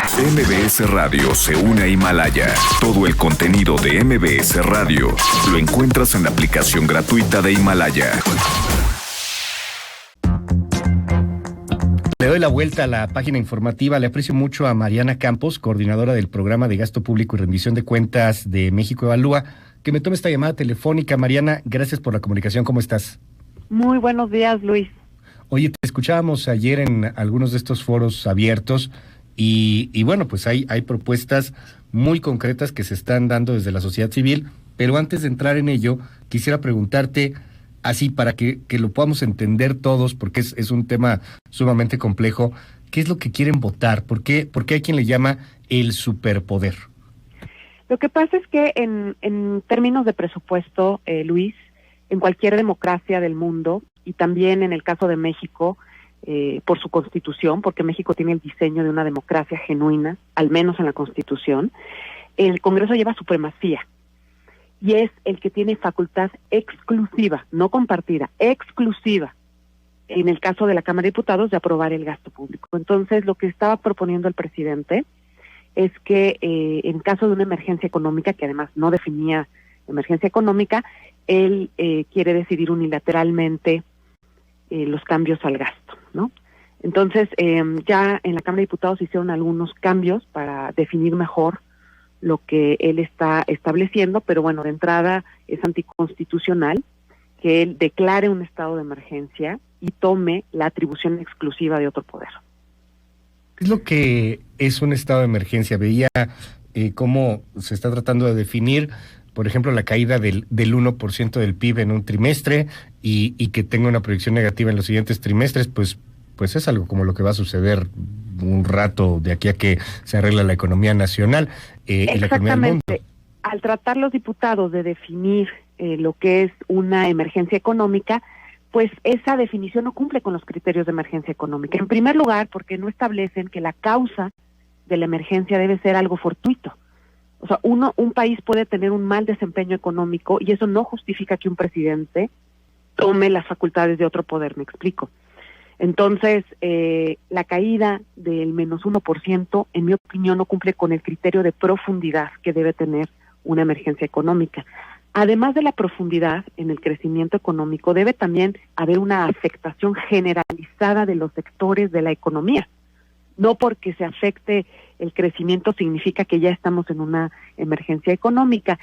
MBS Radio se une a Himalaya. Todo el contenido de MBS Radio lo encuentras en la aplicación gratuita de Himalaya. Le doy la vuelta a la página informativa. Le aprecio mucho a Mariana Campos, coordinadora del Programa de Gasto Público y Rendición de Cuentas de México Evalúa, que me tome esta llamada telefónica. Mariana, gracias por la comunicación. ¿Cómo estás? Muy buenos días, Luis. Oye, te escuchábamos ayer en algunos de estos foros abiertos y bueno, pues hay propuestas muy concretas que se están dando desde la sociedad civil, pero antes de entrar en ello, quisiera preguntarte, así para que lo podamos entender todos, porque es un tema sumamente complejo, ¿qué es lo que quieren votar? ¿Por qué hay quien le llama el superpoder? Lo que pasa es que en términos de presupuesto, Luis, en cualquier democracia del mundo, y también en el caso de México, por su constitución, porque México tiene el diseño de una democracia genuina, al menos en la constitución, el Congreso lleva supremacía, y es el que tiene facultad exclusiva, no compartida, exclusiva, en el caso de la Cámara de Diputados, de aprobar el gasto público. Entonces, lo que estaba proponiendo el presidente es que en caso de una emergencia económica, que además no definía emergencia económica, él quiere decidir unilateralmente los cambios al gasto, ¿no? Entonces, ya en la Cámara de Diputados hicieron algunos cambios para definir mejor lo que él está estableciendo, pero bueno, de entrada es anticonstitucional que él declare un estado de emergencia y tome la atribución exclusiva de otro poder. ¿Qué es lo que es un estado de emergencia? Veía cómo se está tratando de definir, por ejemplo, la caída del 1% del PIB en un trimestre y que tenga una proyección negativa en los siguientes trimestres, pues es algo como lo que va a suceder un rato de aquí a que se arregla la economía nacional y la economía del mundo. Exactamente. Al tratar los diputados de definir lo que es una emergencia económica, pues esa definición no cumple con los criterios de emergencia económica. En primer lugar, porque no establecen que la causa de la emergencia debe ser algo fortuito. O sea, un país puede tener un mal desempeño económico y eso no justifica que un presidente tome las facultades de otro poder, me explico. Entonces, la caída del menos 1%, en mi opinión, no cumple con el criterio de profundidad que debe tener una emergencia económica. Además de la profundidad en el crecimiento económico, debe también haber una afectación generalizada de los sectores de la economía. No porque se afecte el crecimiento significa que ya estamos en una emergencia económica.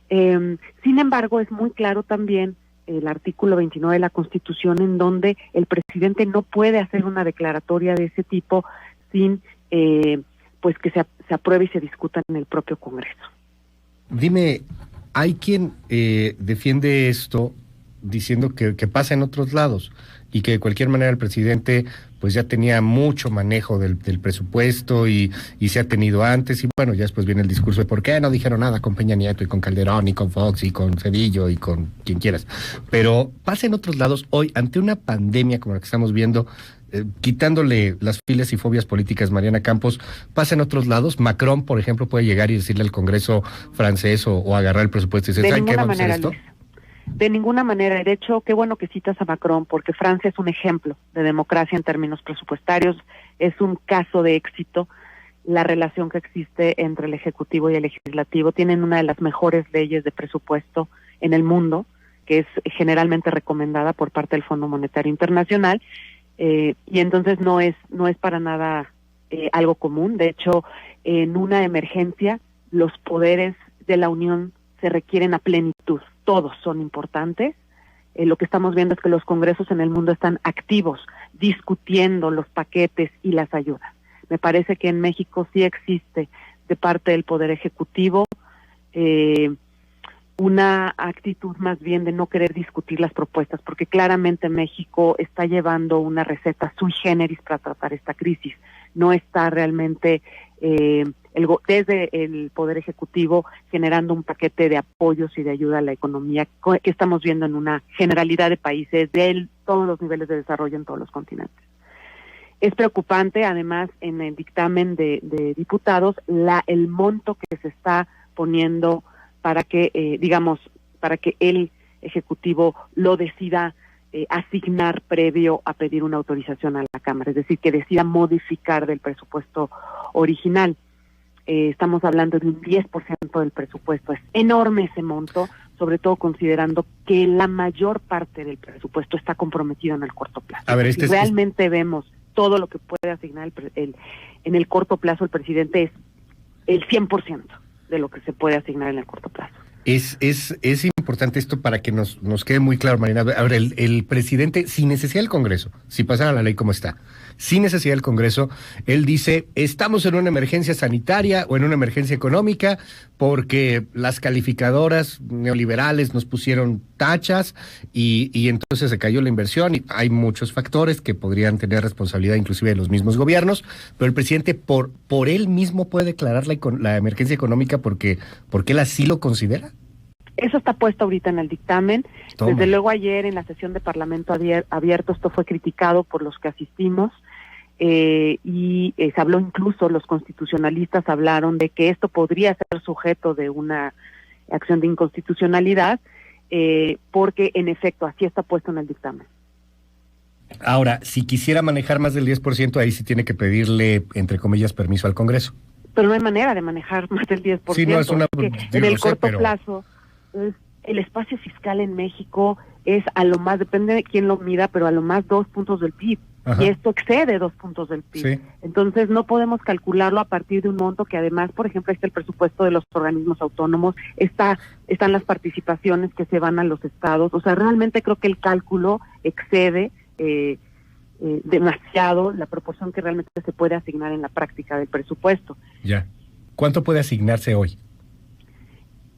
Sin embargo, es muy claro también el artículo 29 de la Constitución, en donde el presidente no puede hacer una declaratoria de ese tipo sin pues que se apruebe y se discuta en el propio Congreso. Dime, hay quien defiende esto diciendo que pasa en otros lados y que de cualquier manera el presidente pues ya tenía mucho manejo del presupuesto y se ha tenido antes, y bueno, ya después viene el discurso de por qué no dijeron nada con Peña Nieto y con Calderón y con Fox y con Cedillo y con quien quieras. Pero pasa en otros lados hoy, ante una pandemia como la que estamos viendo, quitándole las filias y fobias políticas, Mariana Campos, pasa en otros lados. Macron, por ejemplo, puede llegar y decirle al Congreso francés o agarrar el presupuesto y decir, ¿saben qué, vamos a hacer esto? Luis. De ninguna manera. De hecho, qué bueno que citas a Macron, porque Francia es un ejemplo de democracia en términos presupuestarios, es un caso de éxito. La relación que existe entre el Ejecutivo y el Legislativo, tienen una de las mejores leyes de presupuesto en el mundo, que es generalmente recomendada por parte del Fondo Monetario Internacional, y entonces no es para nada algo común. De hecho, en una emergencia, los poderes de la Unión se requieren a plenitud. Todos son importantes. Lo que estamos viendo es que los congresos en el mundo están activos, discutiendo los paquetes y las ayudas. Me parece que en México sí existe de parte del Poder Ejecutivo una actitud más bien de no querer discutir las propuestas, porque claramente México está llevando una receta sui generis para tratar esta crisis. No está realmente desde el Poder Ejecutivo generando un paquete de apoyos y de ayuda a la economía que estamos viendo en una generalidad de países de todos los niveles de desarrollo en todos los continentes. Es preocupante, además, en el dictamen de diputados, el monto que se está poniendo para que, para que el Ejecutivo lo decida asignar previo a pedir una autorización a la Cámara, es decir, que decida modificar del presupuesto original. Estamos hablando de un 10% del presupuesto, es enorme ese monto, sobre todo considerando que la mayor parte del presupuesto está comprometido en el corto plazo. A ver, si realmente vemos todo lo que puede asignar en el corto plazo el presidente, es el 100% de lo que se puede asignar en el corto plazo. Es importante esto para que nos quede muy claro, Mariana. A ver, el presidente, sin necesidad del Congreso, si pasara la ley como está, sin necesidad del Congreso, él dice, estamos en una emergencia sanitaria o en una emergencia económica porque las calificadoras neoliberales nos pusieron tachas y entonces se cayó la inversión, y hay muchos factores que podrían tener responsabilidad inclusive de los mismos gobiernos, pero el presidente por él mismo puede declarar la emergencia económica porque él así lo considera. Eso está puesto ahorita en el dictamen. Toma. Desde luego ayer en la sesión de Parlamento abierto esto fue criticado por los que asistimos, y se habló, incluso los constitucionalistas hablaron de que esto podría ser sujeto de una acción de inconstitucionalidad, porque en efecto así está puesto en el dictamen. Ahora, si quisiera manejar más del 10%, ahí sí tiene que pedirle, entre comillas, permiso al Congreso. Pero no hay manera de manejar más del 10%. Sí, no es una... En el corto plazo, el espacio fiscal en México es a lo más, depende de quién lo mida, pero a lo más 2 puntos del PIB. Ajá. Y esto excede 2 puntos del PIB. Sí. Entonces no podemos calcularlo a partir de un monto que además, por ejemplo, está el presupuesto de los organismos autónomos, están las participaciones que se van a los estados. O sea, realmente creo que el cálculo excede demasiado la proporción que realmente se puede asignar en la práctica del presupuesto. Ya. ¿Cuánto puede asignarse hoy?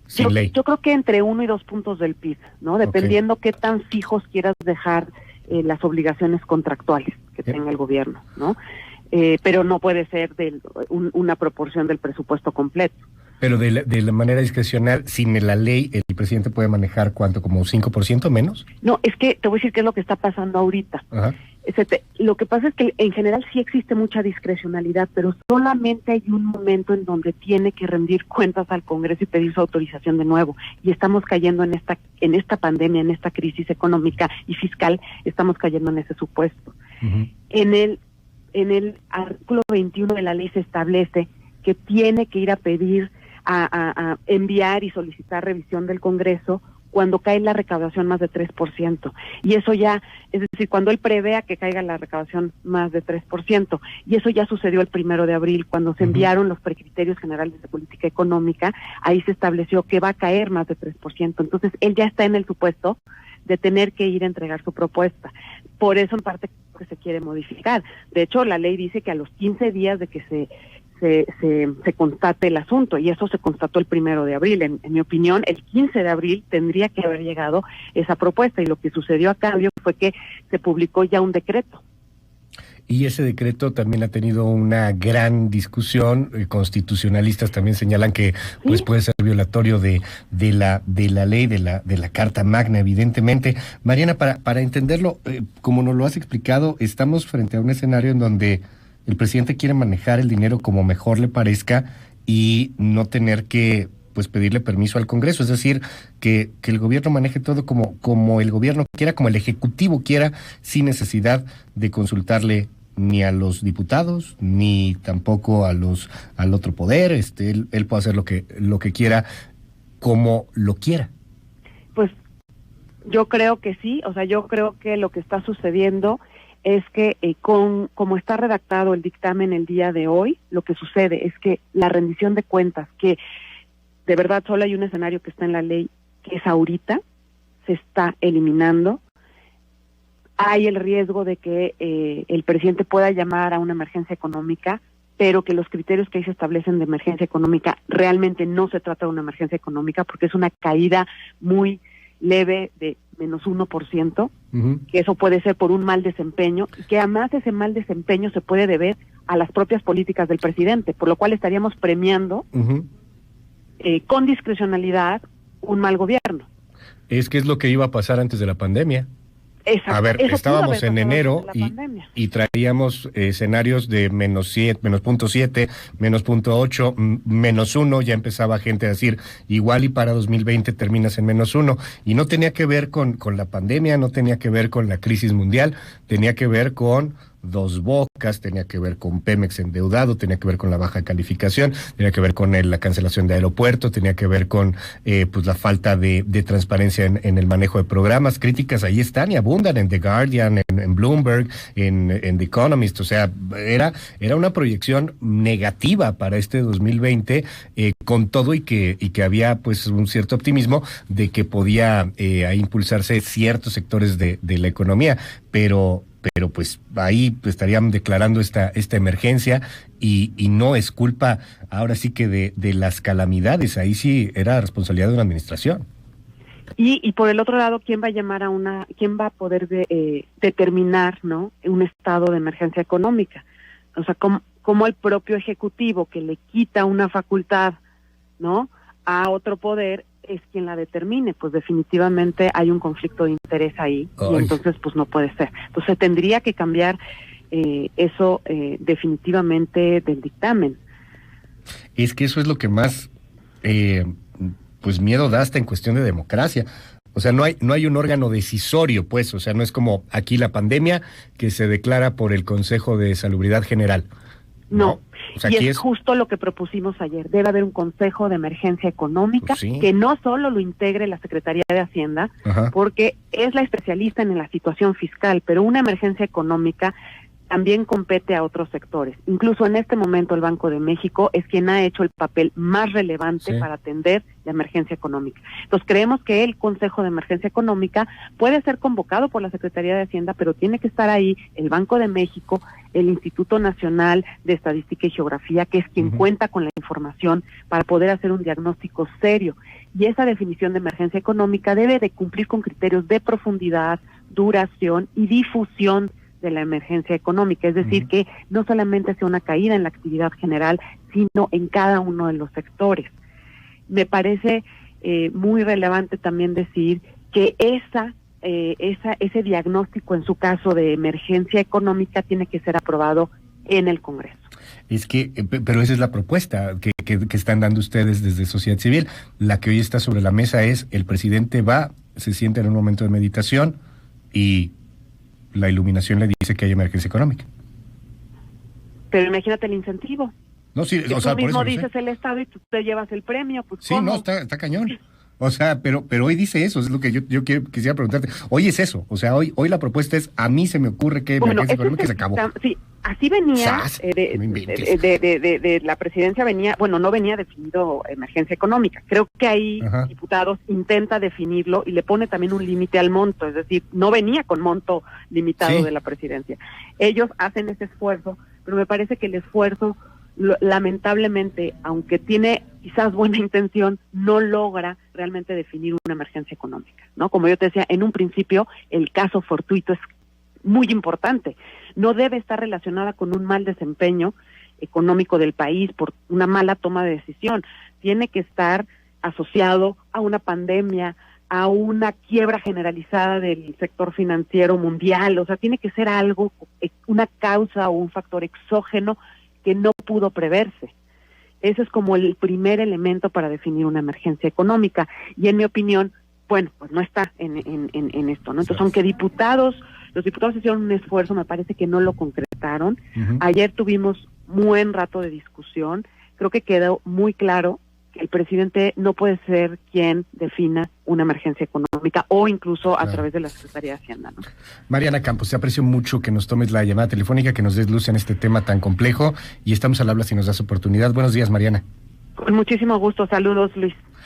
Sin ley. Yo creo que entre 1 y 2 puntos del PIB, ¿no? Dependiendo qué tan fijos quieras dejar las obligaciones contractuales que tenga el gobierno, ¿no? Pero no puede ser una proporción del presupuesto completo. Pero de la manera discrecional, sin la ley, ¿el presidente puede manejar cuánto, como 5% menos? No, es que te voy a decir qué es lo que está pasando ahorita. Ajá. Lo que pasa es que en general sí existe mucha discrecionalidad, pero solamente hay un momento en donde tiene que rendir cuentas al Congreso y pedir su autorización de nuevo. Y estamos cayendo en esta pandemia, en esta crisis económica y fiscal, estamos cayendo en ese supuesto. Uh-huh. En el artículo 21 de la ley se establece que tiene que ir a pedir, a enviar y solicitar revisión del Congreso cuando cae la recaudación más de 3%. Y eso ya, es decir, cuando él prevea que caiga la recaudación más de 3%. Y eso ya sucedió el 1 de abril, cuando se enviaron los precriterios generales de política económica, ahí se estableció que va a caer más de 3%. Entonces, él ya está en el supuesto de tener que ir a entregar su propuesta. Por eso, en parte, que se quiere modificar. De hecho, la ley dice que a los 15 días de que se constate el asunto, y eso se constató el 1 de abril. En mi opinión, el 15 de abril tendría que haber llegado esa propuesta, y lo que sucedió a cambio fue que se publicó ya un decreto. Y ese decreto también ha tenido una gran discusión. Constitucionalistas también señalan que pues puede ser violatorio de la ley, de la Carta Magna, evidentemente. Mariana, para entenderlo, como nos lo has explicado, estamos frente a un escenario en donde el presidente quiere manejar el dinero como mejor le parezca y no tener que pues pedirle permiso al Congreso, es decir, que el gobierno maneje todo como el gobierno quiera, como el Ejecutivo quiera, sin necesidad de consultarle ni a los diputados, ni tampoco al otro poder. Él puede hacer lo que quiera, como lo quiera. Pues yo creo que sí, o sea, yo creo que lo que está sucediendo es que como está redactado el dictamen el día de hoy, lo que sucede es que la rendición de cuentas, que de verdad solo hay un escenario que está en la ley, que es ahorita, se está eliminando. Hay el riesgo de que el presidente pueda llamar a una emergencia económica, pero que los criterios que ahí se establecen de emergencia económica realmente no se trata de una emergencia económica, porque es una caída muy leve de menos 1%, que eso puede ser por un mal desempeño, y que además ese mal desempeño se puede deber a las propias políticas del presidente, por lo cual estaríamos premiando con discrecionalidad un mal gobierno. Es que es lo que iba a pasar antes de la pandemia. Exacto. A ver, Eso pudo estábamos haber en pasado enero durante la pandemia. y traíamos escenarios de -7, -0.7, -0.8, -1, ya empezaba gente a decir, igual y para 2020 terminas en -1, y no tenía que ver con la pandemia, no tenía que ver con la crisis mundial, tenía que ver con Dos Bocas, tenía que ver con Pemex endeudado, tenía que ver con la baja calificación, tenía que ver con la cancelación de aeropuertos, tenía que ver con pues la falta de transparencia en el manejo de programas. Críticas ahí están y abundan en The Guardian, en Bloomberg, en The Economist. O sea, era una proyección negativa para este 2020, con todo y que había pues un cierto optimismo de que podía ahí impulsarse ciertos sectores de la economía, pero pues ahí estarían declarando esta emergencia y no es culpa ahora sí que de las calamidades, ahí sí era responsabilidad de una administración. Y por el otro lado, ¿quién va a poder determinar, ¿no?, un estado de emergencia económica? O sea, como el propio ejecutivo que le quita una facultad, ¿no?, a otro poder, es quien la determine. Pues definitivamente hay un conflicto de interés ahí. Ay. Y entonces pues no puede ser. Entonces tendría que cambiar eso definitivamente del dictamen. Es que eso es lo que más pues miedo da hasta en cuestión de democracia. O sea, no hay un órgano decisorio, pues. O sea, no es como aquí la pandemia que se declara por el Consejo de Salubridad General. No. O sea, y es justo lo que propusimos ayer. Debe haber un Consejo de Emergencia Económica, sí, que no solo lo integre la Secretaría de Hacienda, ajá, porque es la especialista en la situación fiscal, pero una emergencia económica también compete a otros sectores. Incluso en este momento el Banco de México es quien ha hecho el papel más relevante, sí, para atender la emergencia económica. Entonces creemos que el Consejo de Emergencia Económica puede ser convocado por la Secretaría de Hacienda, pero tiene que estar ahí el Banco de México, el Instituto Nacional de Estadística y Geografía, que es quien cuenta con la información para poder hacer un diagnóstico serio. Y esa definición de emergencia económica debe de cumplir con criterios de profundidad, duración y difusión de la emergencia económica, es decir, que no solamente sea una caída en la actividad general, sino en cada uno de los sectores. Me parece muy relevante también decir que ese diagnóstico, en su caso de emergencia económica, tiene que ser aprobado en el Congreso. Es que, pero esa es la propuesta que están dando ustedes desde sociedad civil. La que hoy está sobre la mesa es: el presidente se sienta en un momento de meditación y la iluminación le dice que hay emergencia económica. Pero imagínate el incentivo. No, sí, que o sea, tú mismo por eso dices el Estado y tú te llevas el premio, pues sí, ¿cómo? No, está cañón. O sea, pero hoy dice eso, es lo que yo quisiera preguntarte. Hoy es eso, o sea, hoy la propuesta es: a mí se me ocurre que emergencia económica se acabó. Sí, así venía, de la presidencia venía, bueno, no venía definido emergencia económica. Creo que ahí diputados intenta definirlo y le pone también un límite al monto, es decir, no venía con monto limitado, sí, de la presidencia. Ellos hacen ese esfuerzo, pero me parece que el esfuerzo, lamentablemente, aunque tiene quizás buena intención, no logra realmente definir una emergencia económica, ¿no? Como yo te decía, en un principio, el caso fortuito es muy importante. No debe estar relacionada con un mal desempeño económico del país por una mala toma de decisión. Tiene que estar asociado a una pandemia, a una quiebra generalizada del sector financiero mundial. O sea, tiene que ser algo, una causa o un factor exógeno que no pudo preverse. Ese es como el primer elemento para definir una emergencia económica. Y en mi opinión, bueno, pues no está en esto, ¿no? Entonces, aunque los diputados hicieron un esfuerzo, me parece que no lo concretaron. Ayer tuvimos un buen rato de discusión. Creo que quedó muy claro que el presidente no puede ser quien defina una emergencia económica o incluso a través de la Secretaría de Hacienda, ¿no? Mariana Campos, te aprecio mucho que nos tomes la llamada telefónica, que nos des luz en este tema tan complejo, y estamos al habla si nos das oportunidad. Buenos días, Mariana. Con muchísimo gusto. Saludos, Luis.